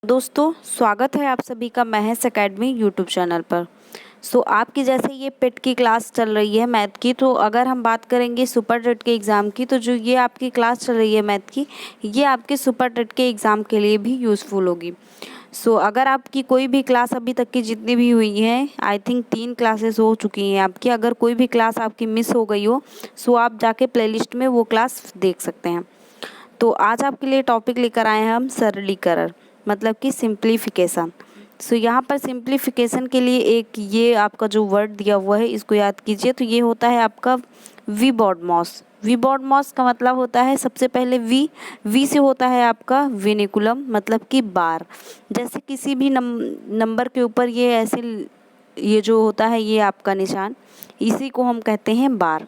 दोस्तों स्वागत है आप सभी का महस एकेडमी यूट्यूब चैनल पर। आपकी जैसे ये पिट की क्लास चल रही है मैथ की, तो अगर हम बात करेंगे सुपर टेट के एग्ज़ाम की, तो जो ये आपकी क्लास चल रही है मैथ की, ये आपके सुपर टेट के एग्ज़ाम के लिए भी यूज़फुल होगी। अगर आपकी कोई भी क्लास अभी तक की जितनी भी हुई हैं, आई थिंक 3 क्लासेस हो चुकी हैं आपकी। अगर कोई भी क्लास आपकी मिस हो गई हो, आप जाके प्लेलिस्ट में वो क्लास देख सकते हैं। तो आज आपके लिए टॉपिक लेकर आए हैं हम सरलीकरण, मतलब कि सिंप्लीफिकेशन। यहाँ पर सिंप्लीफिकेशन के लिए एक ये आपका जो वर्ड दिया हुआ है, इसको याद कीजिए। तो ये होता है आपका वीबॉडमॉस। वीबॉडमॉस का मतलब होता है, सबसे पहले वी से होता है आपका विनिकुलम, मतलब कि बार। जैसे किसी भी नंबर के ऊपर ये ऐसे ये जो होता है, ये आपका निशान, इसी को हम कहते हैं बार।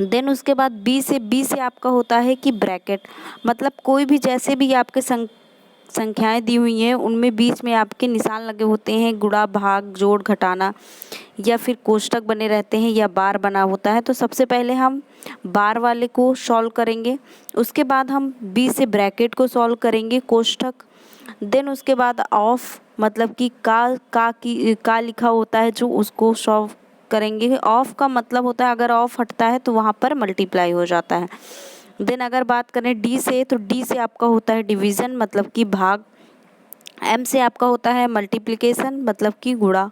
देन उसके बाद बी से आपका होता है कि ब्रैकेट, मतलब कोई भी जैसे भी आपके संख्याएं दी हुई हैं, उनमें बीच में आपके निशान लगे होते हैं, गुणा भाग जोड़ घटाना, या फिर कोष्ठक बने रहते हैं, या बार बना होता है। तो सबसे पहले हम बार वाले को सॉल्व करेंगे, उसके बाद हम बी से ब्रैकेट को सॉल्व करेंगे, कोष्ठक। देन उसके बाद ऑफ, मतलब कि का लिखा होता है जो, उसको सॉल्व करेंगे। ऑफ का मतलब होता है अगर ऑफ हटता है तो वहाँ पर मल्टीप्लाई हो जाता है। देन अगर बात करें डी से, तो डी से आपका होता है डिवीज़न, मतलब कि भाग। एम से आपका होता है मल्टीप्लिकेशन, मतलब कि गुणा।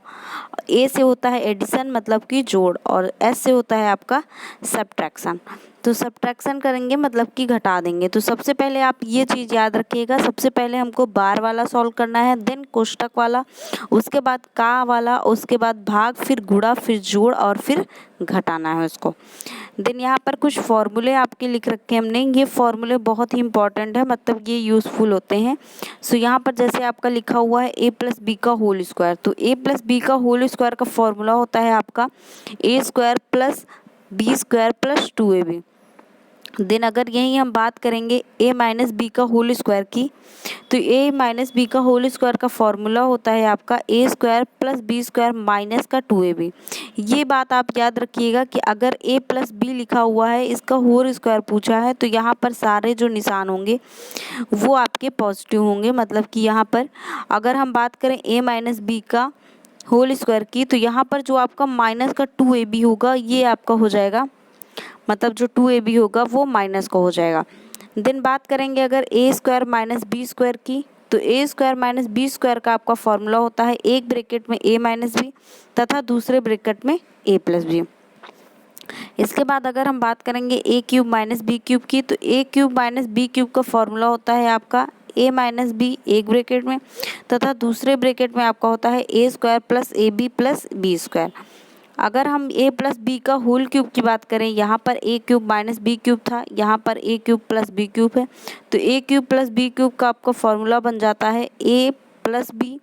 ए से होता है एडिशन, मतलब कि जोड़। और एस से होता है आपका सब्ट्रैक्शन। तो सब्ट्रैक्शन करेंगे मतलब कि घटा देंगे। तो सबसे पहले आप ये चीज़ याद रखिएगा, सबसे पहले हमको बार वाला सॉल्व करना है, देन कोष्ठक वाला, उसके बाद का वाला, उसके बाद भाग, फिर गुणा, फिर जोड़, और फिर घटाना है उसको। देन यहाँ पर कुछ फॉर्मूले आपके लिख रखे हैं हमने। ये फॉर्मूले बहुत ही इंपॉर्टेंट है, मतलब ये यूज़फुल होते हैं। यहाँ पर जैसे आपका लिखा हुआ है a प्लस बी का होल स्क्वायर, तो a प्लस बी का होल स्क्वायर का फॉर्मूला होता है आपका a square plus B square plus 2ab। Then अगर यही हम बात करेंगे a माइनस बी का होल स्क्वायर की, तो a माइनस बी का होल स्क्वायर का फॉर्मूला होता है आपका a square plus B square minus का 2ab। ये बात आप याद रखिएगा कि अगर a प्लस बी लिखा हुआ है, इसका होल स्क्वायर पूछा है, तो यहाँ पर सारे जो निशान होंगे वो आपके पॉजिटिव होंगे। मतलब कि यहाँ पर अगर हम बात करें a माइनस बी का होल स्क्वायर की, तो यहाँ पर जो आपका माइनस का 2ab होगा, ये आपका हो जाएगा, मतलब जो 2ab होगा वो माइनस का हो जाएगा। देन बात करेंगे अगर a square minus b square की, तो a square minus b square का आपका फॉर्मूला होता है एक ब्रैकेट में a माइनस बी तथा दूसरे ब्रैकेट में a प्लस बी। इसके बाद अगर हम बात करेंगे a cube minus B cube की, तो a cube minus B cube का फॉर्मूला होता है आपका a माइनस बी एक ब्रैकेट में तथा दूसरे ब्रैकेट में आपका होता है a square plus A B plus B square. अगर हम a प्लस बी का होल क्यूब की बात करें, यहाँ पर a cube minus B cube था, यहाँ पर a cube plus b cube है, तो a cube plus b cube का आपका फॉर्मूला बन जाता है a प्लस बी,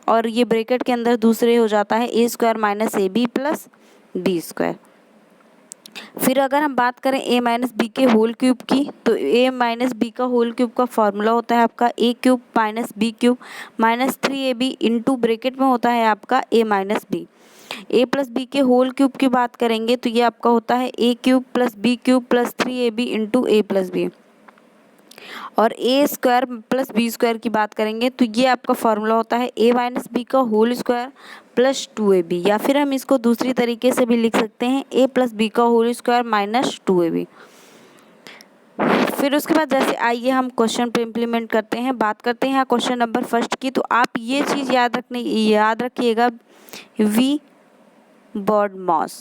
और ये ब्रैकेट के अंदर दूसरे हो जाता है a square minus a B plus B square. फिर अगर हम बात करें a माइनस बी के होल क्यूब की, तो a माइनस बी का होल क्यूब का फॉर्मूला होता है आपका a cube minus B cube minus 3ab into bracket में होता है आपका a minus b. a plus b के होल क्यूब की बात करेंगे तो ये आपका होता है a cube plus b cube plus 3ab into A plus B. और ए स्क्वायर प्लस बी स्क्वायर की बात करेंगे तो ये आपका फॉर्मूला होता है a माइनस बी का होल स्क्वायर प्लस 2ab, या फिर हम इसको दूसरी तरीके से भी लिख सकते हैं a प्लस बी का होल स्क्वायर माइनस 2ab। फिर उसके बाद जैसे आइए हम क्वेश्चन पे इम्प्लीमेंट करते हैं, बात करते हैं क्वेश्चन नंबर फर्स्ट की। तो आप ये चीज़ याद रखिएगा, वी बॉड मॉस,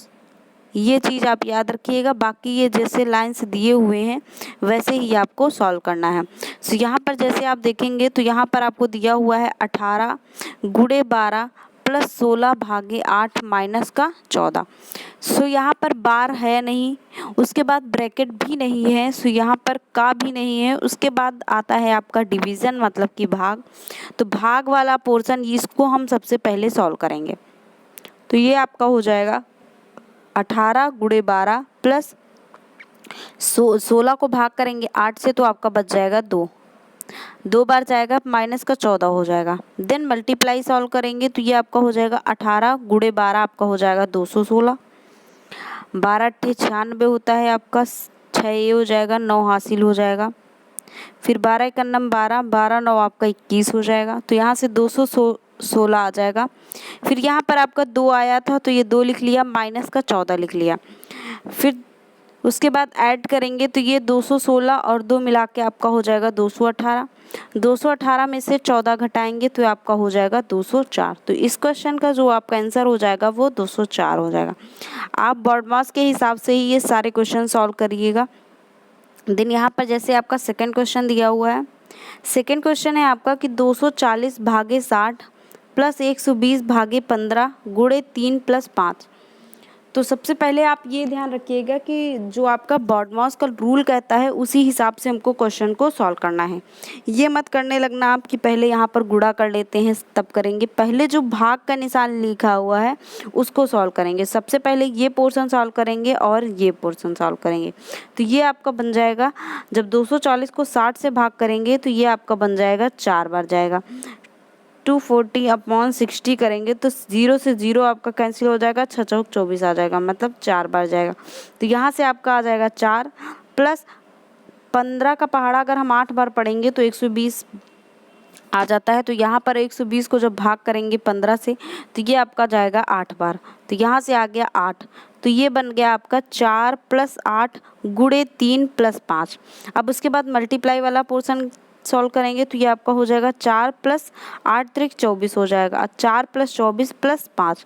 ये चीज़ आप याद रखिएगा। बाकी ये जैसे लाइंस दिए हुए हैं वैसे ही आपको सॉल्व करना है। यहाँ पर जैसे आप देखेंगे तो यहाँ पर आपको दिया हुआ है 18 गुणे 12 प्लस 16 भागे 8 माइनस का 14। यहाँ पर बार है नहीं, उसके बाद ब्रैकेट भी नहीं है, यहाँ पर का भी नहीं है, उसके बाद आता है आपका डिवीज़न, मतलब कि भाग। तो भाग वाला पोर्शन इसको हम सबसे पहले सॉल्व करेंगे। तो ये आपका हो जाएगा 18 गुणे 12 प्लस 16 को भाग करेंगे 8 से, तो आपका बच जाएगा 2 बार जाएगा माइनस का 14 हो जाएगा। देन मल्टीप्लाई सॉल्व करेंगे तो ये आपका हो जाएगा 18 गुणे 12 आपका हो जाएगा 216, 12 96 होता है आपका, 6 ये हो जाएगा, 9 हासिल हो जाएगा। फिर 12 एकम 12, 12 9 आपका 21 हो जाएगा। तो यहाँ से 216 आ जाएगा। फिर यहाँ पर आपका 2 आया था तो ये 2 लिख लिया, माइनस का 14 लिख लिया। फिर उसके बाद ऐड करेंगे तो ये 216 और 2 मिला के आपका हो जाएगा 218। 218 में से 14 घटाएंगे तो आपका हो जाएगा 204। तो इस क्वेश्चन का जो आपका आंसर हो जाएगा वो 204 हो जाएगा। आप BODMAS के हिसाब से ही ये सारे क्वेश्चन सॉल्व करिएगा। देन यहाँ पर जैसे आपका सेकंड क्वेश्चन दिया हुआ है, सेकंड क्वेश्चन है आपका कि 240 भागे 60 प्लस 120 भागे 15 गुणे 3 प्लस 5। तो सबसे पहले आप ये ध्यान रखिएगा कि जो आपका BODMAS का रूल कहता है उसी हिसाब से हमको क्वेश्चन को सॉल्व करना है। ये मत करने लगना आप कि पहले यहाँ पर गुणा कर लेते हैं तब करेंगे। पहले जो भाग का निशान लिखा हुआ है उसको सॉल्व करेंगे। सबसे पहले ये पोर्शन सॉल्व करेंगे और ये पोर्शन सॉल्व करेंगे। तो ये आपका बन जाएगा, जब 240 को 60 से भाग करेंगे तो ये आपका बन जाएगा 4 बार जाएगा। 240/60 करेंगे तो 0 से 0 आपका कैंसिल हो जाएगा, 6 चौक 24 आ जाएगा, मतलब 4 बार जाएगा। तो यहाँ से आपका आ जाएगा 4 प्लस 15 का पहाड़ा अगर हम 8 बार पढ़ेंगे तो 120 आ जाता है। तो यहाँ पर 120 को जब भाग करेंगे 15 से तो ये आपका जाएगा 8 बार। तो यहाँ से आ गया 8। तो ये बन गया आपका 4 + 8 गुणे 3 + 5। अब उसके बाद मल्टीप्लाई वाला पोर्शन सॉल्व करेंगे तो ये आपका हो जाएगा 4 + 8 = 24 हो जाएगा। 4 + 24 + 5,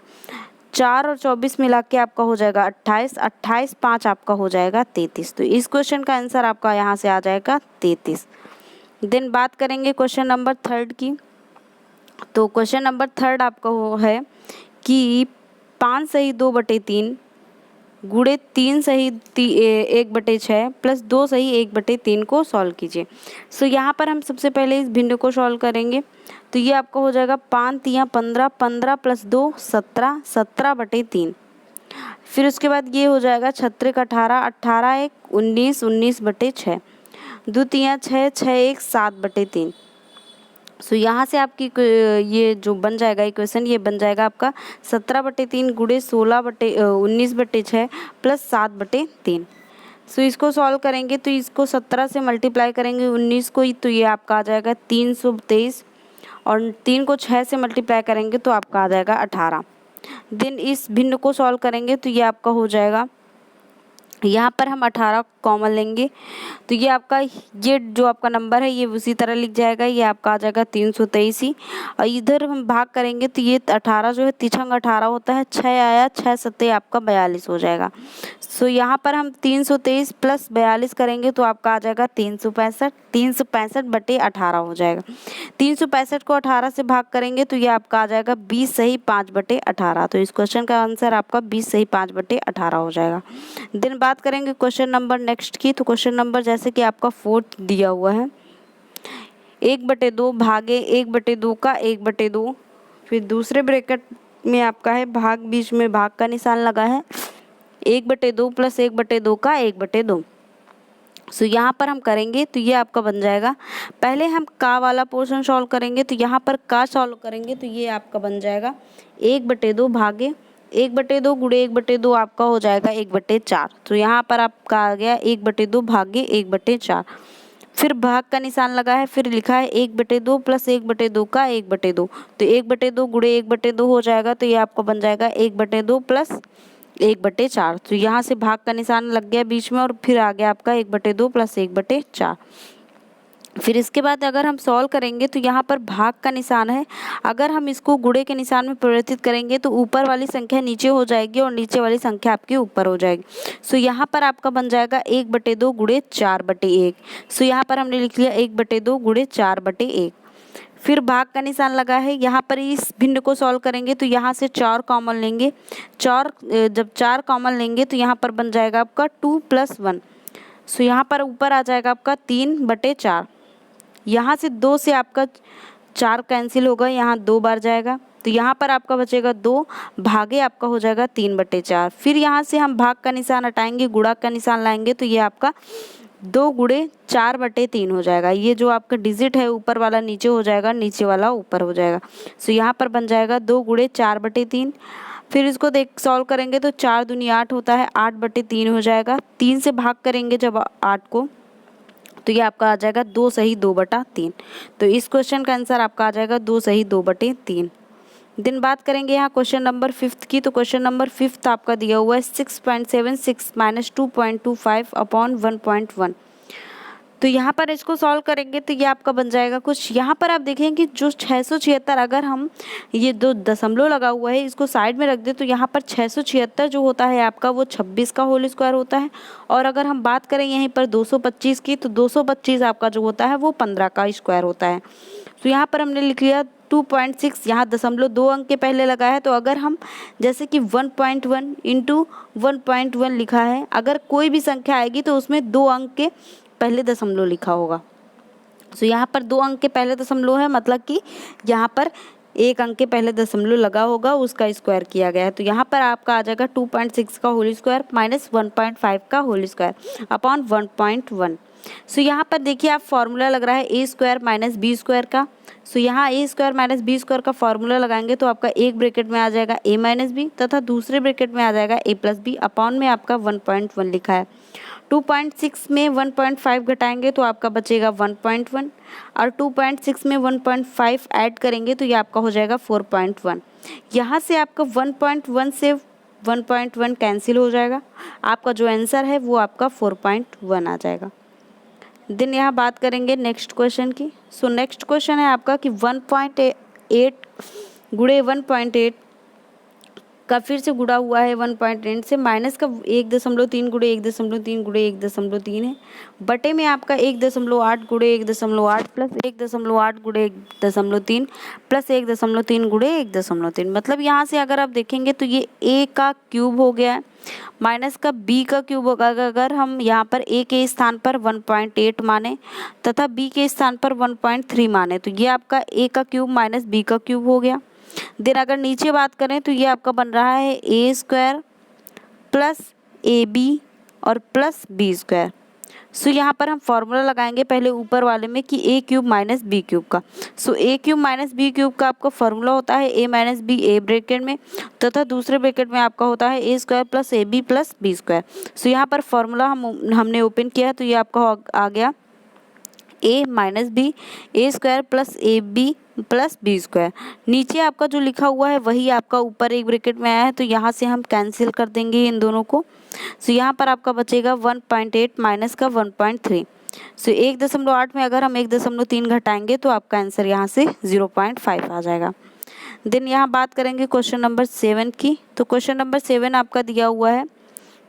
4 और 24 मिला के आपका हो जाएगा 28, 28 5 आपका हो जाएगा 33। तो इस क्वेश्चन का आंसर आपका यहाँ से आ जाएगा 33। देन बात करेंगे क्वेश्चन नंबर 3 की। तो क्वेश्चन नंबर 3 आपका वो है कि 5 सही 2/3 गुणे 3 सही 1/6 प्लस 2 सही 1/3 को सॉल्व कीजिए। सो यहाँ पर हम सबसे पहले इस भिन्न को सॉल्व करेंगे। तो ये आपका हो जाएगा 5 × 15, 15 + 2 17, 17/3। फिर उसके बाद ये हो जाएगा 36 × 18, 18 × 1 19, 19/6, 2 × 3 6, 6 × 1 7/3। सो यहाँ से आपकी ये जो बन जाएगा इक्वेशन, ये बन जाएगा आपका 17/3 गुणे 19/6 प्लस 7/3। सो इसको सॉल्व करेंगे तो इसको 17 से मल्टीप्लाई करेंगे 19 को, तो ये आपका आ जाएगा 323 और 3 को 6 से मल्टीप्लाई करेंगे तो आपका आ जाएगा 18। देन इस भिन्न को सॉल्व करेंगे तो ये आपका हो जाएगा, यहाँ पर हम 18 कॉमन लेंगे तो ये आपका, ये जो आपका नंबर है ये उसी तरह लिख जाएगा, ये आपका आ जाएगा 323 ही। और इधर हम भाग करेंगे तो ये 18 जो है तिछंग 18 होता है, 6 आया, 6 7 आपका 42 हो जाएगा। सो यहाँ पर हम 323 + 42 करेंगे तो आपका आ जाएगा 365, 365/18 हो जाएगा। 365 को 18 से भाग करेंगे तो ये आपका आ जाएगा 20 सही 5/18। तो इस क्वेश्चन का आंसर आपका 20 सही 5/18 हो जाएगा। देन बात करेंगे क्वेश्चन नंबर नेक्स्ट की। तो क्वेश्चन नंबर जैसे कि आपका 4 दिया हुआ है, 1/2 भागे 1/2 का 1/2। फिर दूसरे ब्रैकेट में आपका है भाग, बीच में भाग का निशान लगा है, 1/2 + 1/2 का 1/2। सो यहाँ पर हम करेंगे तो ये आपका बन जाएगा, पहले हम का वाला पोर्शन सॉल्व करेंगे। तो यहाँ पर का सॉल्व करेंगे तो ये आपका बन जाएगा 1/2 भागे 1/2 गुणे 1/2 आपका हो जाएगा 1/4। तो यहाँ पर आपका आ गया 1/2 भागे 1/4। फिर भाग का निशान लगा है, फिर लिखा है 1/2 + 1/2 का 1/2। तो 1/2 गुणे 1/2 हो जाएगा, तो ये आपका बन जाएगा 1/2 + 1/4। तो यहाँ से भाग का निशान लग गया बीच में और फिर आ गया आपका 1/2 + 1/4। फिर इसके बाद अगर हम सॉल्व करेंगे तो यहाँ पर भाग का निशान है, अगर हम इसको गुणे के निशान में परिवर्तित करेंगे तो ऊपर वाली संख्या नीचे हो जाएगी और नीचे वाली संख्या आपकी ऊपर हो जाएगी। सो यहाँ पर आपका बन जाएगा 1/2 गुणे 4/1। सो यहाँ पर हमने लिख लिया 1/2 गुणे 4/1। फिर भाग का निशान लगा है, यहाँ पर इस भिन्न को सॉल्व करेंगे तो यहाँ से 4 कॉमन लेंगे, जब 4 कॉमन लेंगे तो यहाँ पर बन जाएगा आपका 2 + 1। सो यहाँ पर ऊपर आ जाएगा आपका 3/4। यहाँ से 2 से आपका 4 कैंसिल होगा, यहाँ 2 बार जाएगा, तो यहाँ पर आपका बचेगा 2 भागे आपका हो जाएगा 3/4। फिर यहाँ से हम भाग का निशान हटाएंगे, गुणा का निशान लाएंगे तो ये आपका 2 गुणे 4/3 हो जाएगा। ये जो आपका डिजिट है ऊपर वाला नीचे हो जाएगा, नीचे वाला ऊपर हो जाएगा। सो यहाँ पर बन जाएगा 2 गुणे 4/3। फिर इसको सॉल्व करेंगे तो 4 दूनी 8 होता है, 8/3 हो जाएगा। 3 से भाग करेंगे जब 8 को तो ये आपका आ जाएगा 2 सही 2/3। तो इस क्वेश्चन का आंसर आपका आ जाएगा 2 सही 2/3। दिन बात करेंगे यहाँ क्वेश्चन नंबर 5 की। तो क्वेश्चन नंबर 5 आपका दिया हुआ है 6.76 माइनस 2.25 अपॉन 1.1। तो यहाँ पर इसको सॉल्व करेंगे तो ये आपका बन जाएगा कुछ। यहाँ पर आप देखेंगे जो 676, अगर हम ये दो दशमलव लगा हुआ है इसको साइड में रख दे तो यहाँ पर 676 जो होता है आपका वो 26 का होल स्क्वायर होता है। और अगर हम बात करें यहीं पर 225 की, तो 225 आपका जो होता है वो 15 का स्क्वायर होता है। तो यहाँ पर हमने लिख लिया 2.6, यहाँ दशमलव 2 अंक के पहले लगा है। तो अगर हम जैसे कि 1.1 इंटू 1.1 लिखा है, अगर कोई भी संख्या आएगी तो उसमें 2 अंक के पहले दशमलव लिखा होगा। तो यहाँ पर 2 अंक के पहले दशमलव है, मतलब कि यहाँ पर 1 अंक के पहले दशमलव लगा होगा, उसका स्क्वायर किया गया है। तो यहाँ पर आपका आ जाएगा 2.6 का होल स्क्वायर माइनस 1.5 का होल स्क्वायर अपॉन 1.1। सो यहाँ पर देखिए आप फॉर्मूला लग रहा है A square minus b square का। सो यहाँ ए स्क्वायर माइनस बी स्क्वायर का फॉर्मूला लगाएंगे तो आपका एक ब्रैकेट में आ जाएगा ए माइनस बी तथा दूसरे ब्रैकेट में आ जाएगा ए प्लस बी, अपॉन में आपका 1.1 लिखा है। 2.6 में 1.5 घटाएंगे तो आपका बचेगा 1.1 और 2.6 में 1.5 ऐड करेंगे तो ये आपका हो जाएगा 4.1। यहाँ से आपका 1.1 से 1.1 कैंसिल हो जाएगा, आपका जो आंसर है वो आपका 4.1 आ जाएगा। देन यहाँ बात करेंगे नेक्स्ट क्वेश्चन की। सो नेक्स्ट क्वेश्चन है आपका कि 1.8 गुणे 1.8 का फिर से गुणा हुआ है 1.8 से, माइनस का 1.3 गुणे 1.3 गुणे 1.3 है, बटे में आपका 1.8 गुणे 1.8 प्लस 1.8 गुणे 1.3 प्लस 1.3 गुणे 1.3। मतलब यहाँ से अगर आप देखेंगे तो ये a का क्यूब हो गया है, माइनस का b का क्यूब होगा। अगर हम यहाँ पर a के स्थान पर 1.8 माने तथा b के स्थान पर 1.3 माने तो ये आपका a का क्यूब माइनस b का क्यूब हो गया। देन अगर नीचे बात करें तो ये आपका बन रहा है A square plus A B और प्लस बी स्क्वायर। सो यहाँ पर हम फॉर्मूला लगाएंगे पहले ऊपर वाले में कि A cube minus B cube का। So A cube minus B cube का आपका फॉर्मूला होता है A minus B A bracket में तथा दूसरे ब्रैकेट में आपका होता है A square plus A B plus B square. So यहाँ पर फॉर्मूला हमने ओपन किया तो ये आपका आ गया A minus B A square plus A B plus B square. नीचे आपका जो लिखा हुआ है वही आपका ऊपर एक ब्रैकेट में आया है, तो यहाँ से हम कैंसिल कर देंगे इन दोनों को। सो यहाँ पर आपका बचेगा 1.8 माइनस का 1.3। सो 1.8 में अगर हम 1.3 घटाएंगे तो आपका आंसर यहाँ से 0.5 आ जाएगा। देन यहाँ बात करेंगे क्वेश्चन नंबर 7 की। तो क्वेश्चन नंबर 7 आपका दिया हुआ है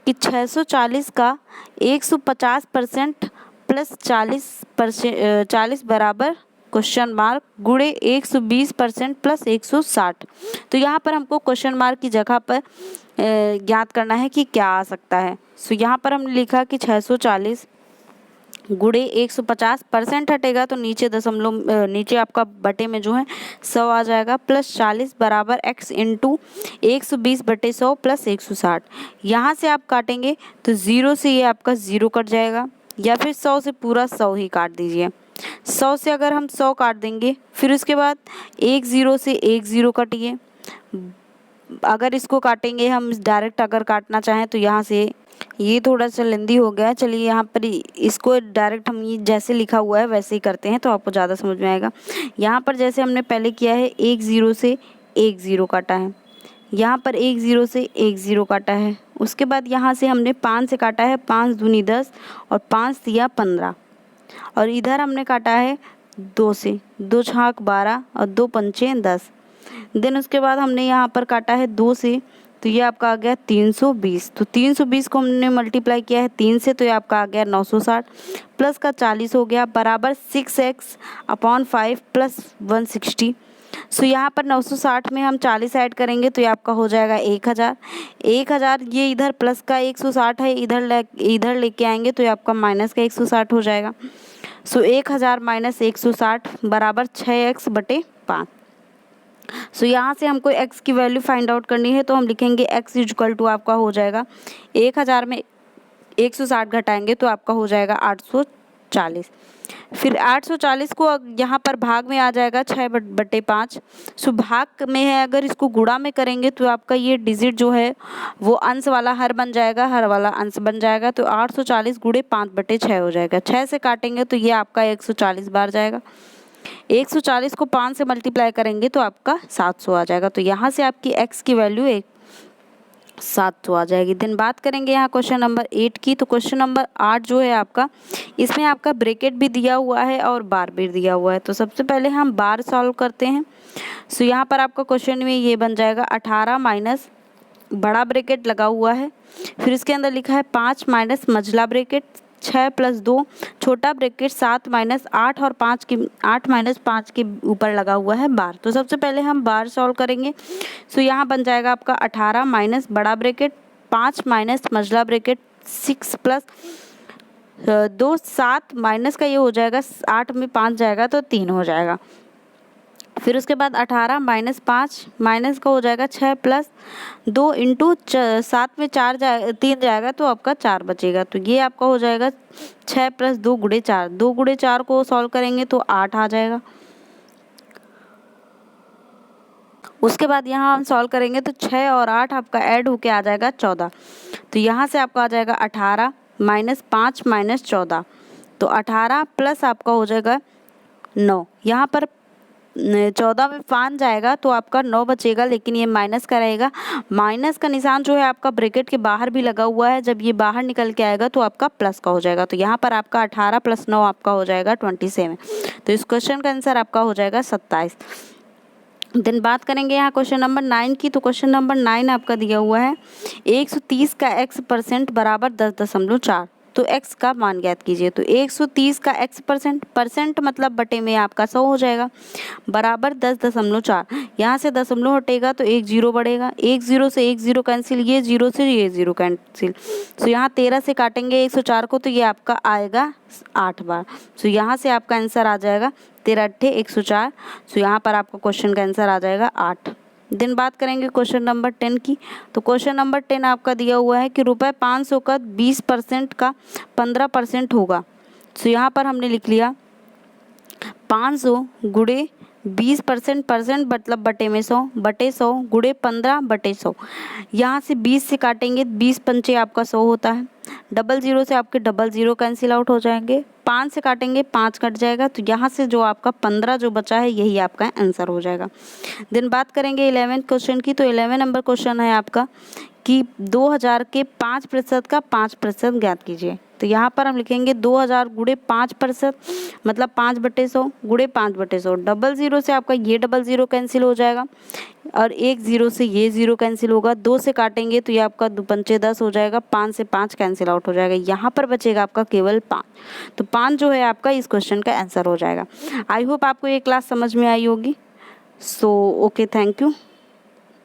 कि 640 का 150% प्लस 40% बराबर क्वेश्चन मार्क गुणे 120% प्लस 160। तो यहाँ पर हमको क्वेश्चन मार्क की जगह पर ज्ञात करना है कि क्या आ सकता है। सो यहाँ पर हमने लिखा कि 640 गुणे 150% हटेगा तो नीचे दशमलव नीचे आपका बटे में जो है 100 आ जाएगा, प्लस 40 बराबर x इंटू 120/100 प्लस 160। यहाँ से आप काटेंगे तो 0 से ये आपका 0 कट जाएगा, या फिर 100 से पूरा 100 ही काट दीजिए। 100 से अगर हम 100 काट देंगे फिर उसके बाद 10 से 10 कटिए। अगर इसको काटेंगे हम डायरेक्ट अगर काटना चाहें तो यहाँ से ये थोड़ा सा लेंदी हो गया, चलिए यहाँ पर इसको डायरेक्ट हम ये जैसे लिखा हुआ है वैसे ही करते हैं तो आपको ज़्यादा समझ में आएगा। यहाँ पर जैसे हमने पहले किया है 10 से 10 काटा है, यहाँ पर 10 से 10 काटा है, उसके बाद यहाँ से हमने 5 से काटा है, 5 दूनी 10 और 5 तिया 15, और इधर हमने काटा है 2 से, 2 छाक 12 और 2 पंचे 10। देन उसके बाद हमने यहाँ पर काटा है 2 से, तो ये आपका आ गया 320। तो 320 को हमने मल्टीप्लाई किया है 3 से तो ये आपका आ गया 960, प्लस का 40 हो गया बराबर 6x अपॉन 5 प्लस 160। सो यहाँ पर 960 में हम 40 ऐड करेंगे तो ये आपका हो जाएगा 1000। ये इधर प्लस का 160 है, इधर लेके आएंगे तो ये आपका माइनस का 160 हो जाएगा। सो 1000 माइनस 160 बराबर 6x/5। सो यहाँ से हमको x की वैल्यू फाइंड आउट करनी है तो हम लिखेंगे x इक्वल टू आपका हो जाएगा 1000 में 160 घटाएंगे तो आपका हो जाएगा 840। फिर 840 को यहाँ पर भाग में आ जाएगा 6/5। सो भाग में है, अगर इसको गुणा में करेंगे तो आपका ये डिजिट जो है वो अंश वाला हर बन जाएगा, हर वाला अंश बन जाएगा। तो 840 गुणे 5/6 हो जाएगा। 6 से काटेंगे तो ये आपका 140 बार जाएगा। 140 को 5 से मल्टीप्लाई करेंगे तो आपका 700 आ जाएगा। तो यहाँ से आपकी x की वैल्यू 700 आ जाएगी। देन बात करेंगे यहाँ क्वेश्चन नंबर 8 की। तो क्वेश्चन नंबर 8 जो है आपका, इसमें आपका ब्रैकेट भी दिया हुआ है और बार भी दिया हुआ है। तो सबसे पहले हम बार सॉल्व करते हैं। सो यहाँ पर आपका क्वेश्चन में ये बन जाएगा 18 माइनस बड़ा ब्रैकेट लगा हुआ है, फिर इसके अंदर लिखा है 5 माइनस मझला ब्रैकेट 6 + 2 छोटा ब्रैकेट 7 माइनस 8 और 8 माइनस 5 के ऊपर लगा हुआ है बार। तो सबसे पहले हम बार सॉल्व करेंगे। सो यहाँ बन जाएगा आपका 18 माइनस बड़ा ब्रैकेट 5 माइनस मझला ब्रैकेट 6 + 2 7 माइनस का ये हो जाएगा 8 में 5 जाएगा तो 3 हो जाएगा। फिर उसके बाद 18 माइनस 5 माइनस का हो जाएगा 6 + 2 इंटू 7 में 3 जाएगा तो आपका 4 बचेगा। तो ये आपका हो जाएगा 6 + 2 गुणे 4। 2 गुणे 4 को सॉल्व करेंगे तो 8 आ जाएगा। उसके बाद यहाँ हम सॉल्व करेंगे तो 6 और 8 आपका ऐड होके आ जाएगा 14। तो यहाँ से आपका आ जाएगा 18 माइनस 5 माइनस 14। तो 18 प्लस आपका हो जाएगा 9। यहाँ पर 14 में 5 जाएगा तो आपका 9 बचेगा, लेकिन ये माइनस का रहेगा। माइनस का निशान जो है आपका ब्रैकेट के बाहर भी लगा हुआ है, जब ये बाहर निकल के आएगा तो आपका प्लस का हो जाएगा। तो यहाँ पर आपका 18 + 9 आपका हो जाएगा 27। तो इस क्वेश्चन का आंसर आपका हो जाएगा 27। देन बात करेंगे यहाँ क्वेश्चन नंबर 9 की। तो क्वेश्चन नंबर 9 आपका दिया हुआ है 130 का x% बराबर 10.4। तो x का मान ज्ञात कीजिए। तो 130 का x% मतलब बटे में आपका 100 हो जाएगा, बराबर 10.4। यहाँ से दशमलव हटेगा तो 1 0 बढ़ेगा, 1 0 से 1 0 कैंसिल, ये 0 से ये 0 कैंसिल। सो यहाँ 13 से काटेंगे 104 को तो ये आपका आएगा 8 बार। सो यहाँ से आपका आंसर आ जाएगा 13 × 8 = 104। सो यहाँ पर आपका क्वेश्चन का आंसर आ जाएगा 8। देन बात करेंगे क्वेश्चन नंबर 10 की। तो क्वेश्चन नंबर 10 आपका दिया हुआ है कि ₹500 का 20% का 15% होगा। सो यहाँ पर हमने लिख लिया 500 गुणे 20% मतलब बटे में 100 बटे 100 गुणे 15/100। यहाँ से 20 से काटेंगे, 20 पंचे आपका 100 होता है, 00 से आपके 00 कैंसिल आउट हो जाएंगे, 5 से काटेंगे 5 कट जाएगा। तो यहाँ से जो आपका 15 जो बचा है यही आपका आंसर हो जाएगा। देन बात करेंगे 11 क्वेश्चन की। तो 11 नंबर क्वेश्चन है आपका कि 2000 के 5% का 5% ज्ञात कीजिए। तो यहाँ पर हम लिखेंगे 2000 गुणे 5% मतलब 5/100 गुणे 5/100। 00 से आपका ये 00 कैंसिल हो जाएगा और 1 0 से ये 0 कैंसिल होगा। 2 से काटेंगे तो ये आपका 2 पंचे 10 हो जाएगा, 5 से 5 कैंसिल आउट हो जाएगा। यहाँ पर बचेगा आपका केवल 5। तो 5 जो है आपका इस क्वेश्चन का आंसर हो जाएगा। आई होप आपको ये क्लास समझ में आई होगी। So okay, thank you.